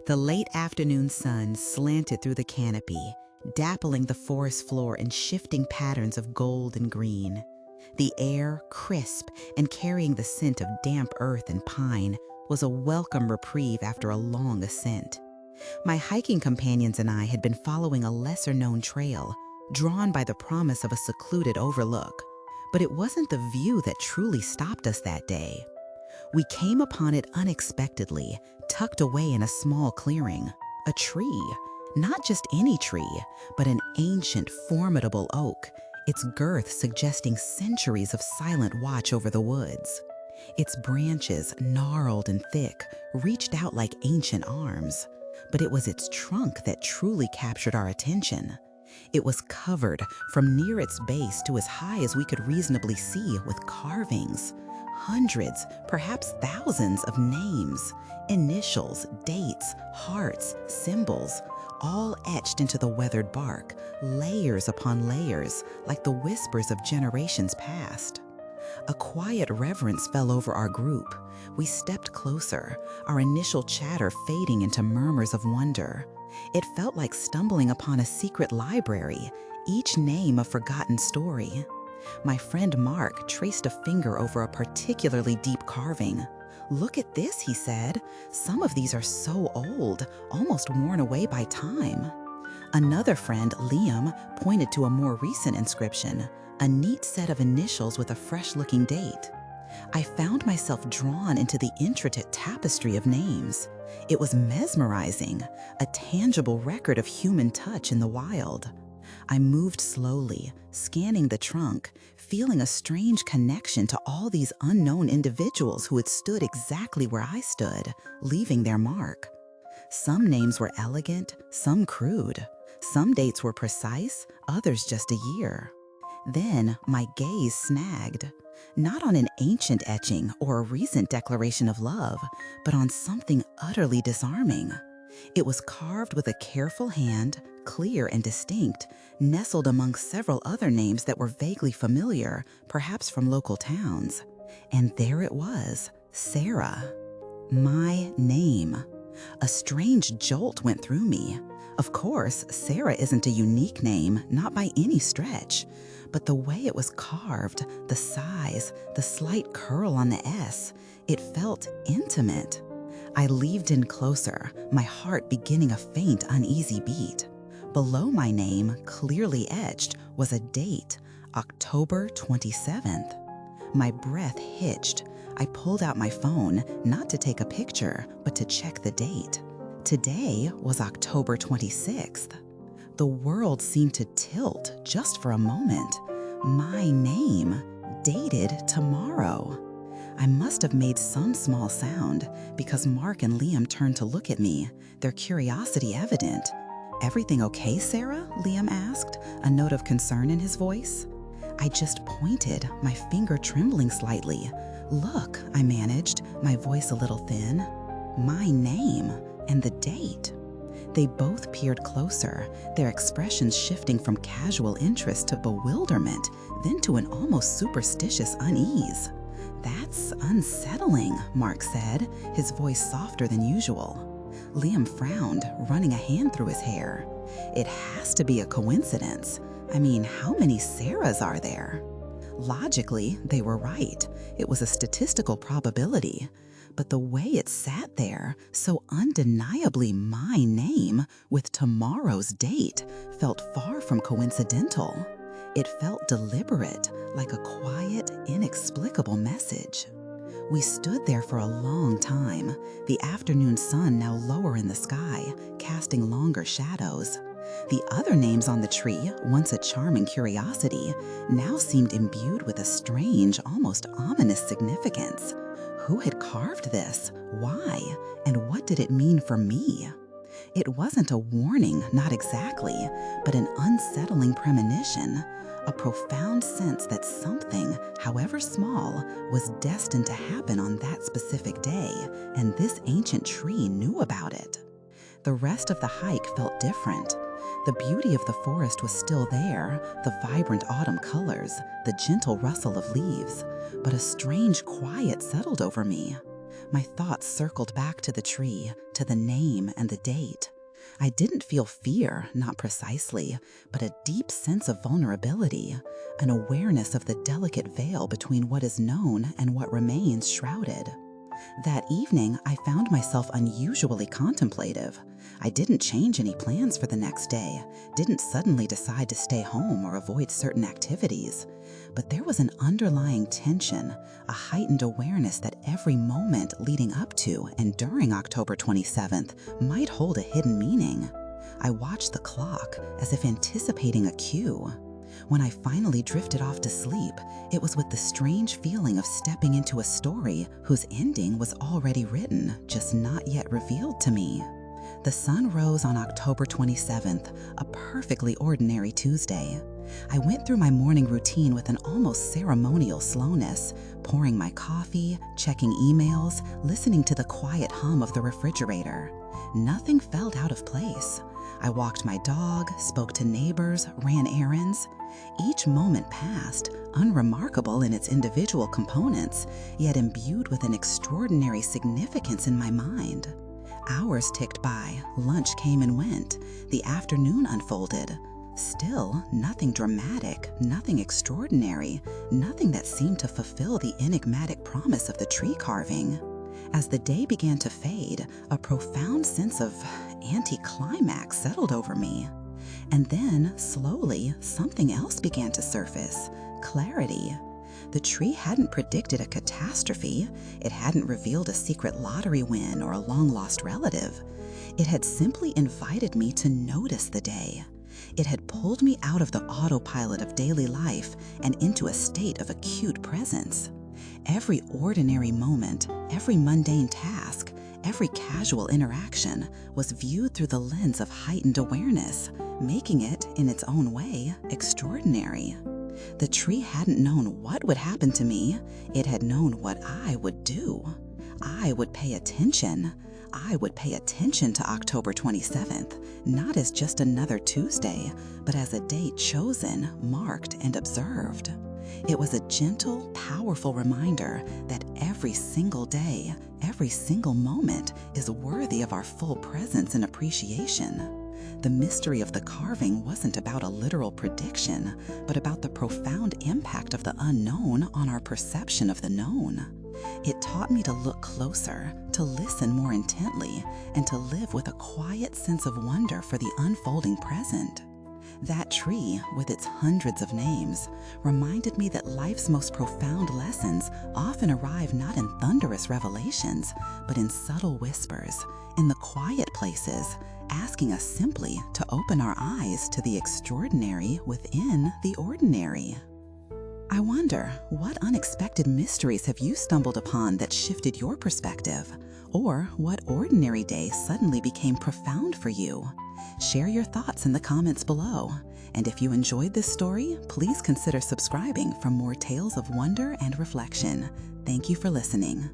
The late afternoon sun slanted through the canopy, dappling the forest floor in shifting patterns of gold and green. The air, crisp and carrying the scent of damp earth and pine, was a welcome reprieve after a long ascent. My hiking companions and I had been following a lesser-known trail, drawn by the promise of a secluded overlook. But it wasn't the view that truly stopped us that day. We came upon it unexpectedly, tucked away in a small clearing. A tree. Not just any tree, but an ancient, formidable oak, its girth suggesting centuries of silent watch over the woods. Its branches, gnarled and thick, reached out like ancient arms. But it was its trunk that truly captured our attention. It was covered from near its base to as high as we could reasonably see with carvings. Hundreds, perhaps thousands of names, initials, dates, hearts, symbols, all etched into the weathered bark, layers upon layers, like the whispers of generations past. A quiet reverence fell over our group. We stepped closer, our initial chatter fading into murmurs of wonder. It felt like stumbling upon a secret library, each name a forgotten story. My friend Mark traced a finger over a particularly deep carving. "Look at this," he said. "Some of these are so old, almost worn away by time." Another friend, Liam, pointed to a more recent inscription, a neat set of initials with a fresh-looking date. I found myself drawn into the intricate tapestry of names. It was mesmerizing, a tangible record of human touch in the wild. I moved slowly, scanning the trunk, feeling a strange connection to all these unknown individuals who had stood exactly where I stood, leaving their mark. Some names were elegant, some crude. Some dates were precise, others just a year. Then my gaze snagged, not on an ancient etching or a recent declaration of love, but on something utterly disarming. It was carved with a careful hand, clear and distinct, nestled among several other names that were vaguely familiar, perhaps from local towns. And there it was, Sarah. My name. A strange jolt went through me. Of course, Sarah isn't a unique name, not by any stretch. But the way it was carved, the size, the slight curl on the S, it felt intimate. I leaned in closer, my heart beginning a faint, uneasy beat. Below my name, clearly etched, was a date, October 27th. My breath hitched. I pulled out my phone, not to take a picture, but to check the date. Today was October 26th. The world seemed to tilt just for a moment. My name, dated tomorrow. I must have made some small sound because Mark and Liam turned to look at me, their curiosity evident. "Everything okay, Sarah?" Liam asked, a note of concern in his voice. I just pointed, my finger trembling slightly. "Look," I managed, my voice a little thin. "My name and the date." They both peered closer, their expressions shifting from casual interest to bewilderment, then to an almost superstitious unease. "That's unsettling," Mark said, his voice softer than usual. Liam frowned, running a hand through his hair. "It has to be a coincidence. I mean, how many Sarahs are there?" Logically, they were right. It was a statistical probability. But the way it sat there, so undeniably my name, with tomorrow's date, felt far from coincidental. It felt deliberate, like a quiet, inexplicable message. We stood there for a long time, the afternoon sun now lower in the sky, casting longer shadows. The other names on the tree, once a charming curiosity, now seemed imbued with a strange, almost ominous significance. Who had carved this? Why? And what did it mean for me? It wasn't a warning, not exactly, but an unsettling premonition, a profound sense that something, however small, was destined to happen on that specific day, and this ancient tree knew about it. The rest of the hike felt different. The beauty of the forest was still there, the vibrant autumn colors, the gentle rustle of leaves, but a strange quiet settled over me. My thoughts circled back to the tree, to the name and the date. I didn't feel fear, not precisely, but a deep sense of vulnerability, an awareness of the delicate veil between what is known and what remains shrouded. That evening, I found myself unusually contemplative. I didn't change any plans for the next day, didn't suddenly decide to stay home or avoid certain activities. But there was an underlying tension, a heightened awareness that every moment leading up to and during October 27th might hold a hidden meaning. I watched the clock as if anticipating a cue. When I finally drifted off to sleep, it was with the strange feeling of stepping into a story whose ending was already written, just not yet revealed to me. The sun rose on October 27th, a perfectly ordinary Tuesday. I went through my morning routine with an almost ceremonial slowness, pouring my coffee, checking emails, listening to the quiet hum of the refrigerator. Nothing felt out of place. I walked my dog, spoke to neighbors, ran errands. Each moment passed, unremarkable in its individual components, yet imbued with an extraordinary significance in my mind. Hours ticked by, lunch came and went, the afternoon unfolded. Still, nothing dramatic, nothing extraordinary, nothing that seemed to fulfill the enigmatic promise of the tree carving. As the day began to fade, a profound sense of anticlimax settled over me. And then, slowly, something else began to surface: clarity. The tree hadn't predicted a catastrophe. It hadn't revealed a secret lottery win or a long-lost relative. It had simply invited me to notice the day. It had pulled me out of the autopilot of daily life and into a state of acute presence. Every ordinary moment, every mundane task, every casual interaction was viewed through the lens of heightened awareness, making it, in its own way, extraordinary. The tree hadn't known what would happen to me. It had known what I would do. I would pay attention. I would pay attention to October 27th, not as just another Tuesday, but as a date chosen, marked, and observed. It was a gentle, powerful reminder that every single day, every single moment is worthy of our full presence and appreciation. The mystery of the carving wasn't about a literal prediction, but about the profound impact of the unknown on our perception of the known. It taught me to look closer, to listen more intently, and to live with a quiet sense of wonder for the unfolding present. That tree, with its hundreds of names, reminded me that life's most profound lessons often arrive not in thunderous revelations, but in subtle whispers, in the quiet places, asking us simply to open our eyes to the extraordinary within the ordinary. I wonder, what unexpected mysteries have you stumbled upon that shifted your perspective? Or what ordinary day suddenly became profound for you? Share your thoughts in the comments below. And if you enjoyed this story, please consider subscribing for more tales of wonder and reflection. Thank you for listening.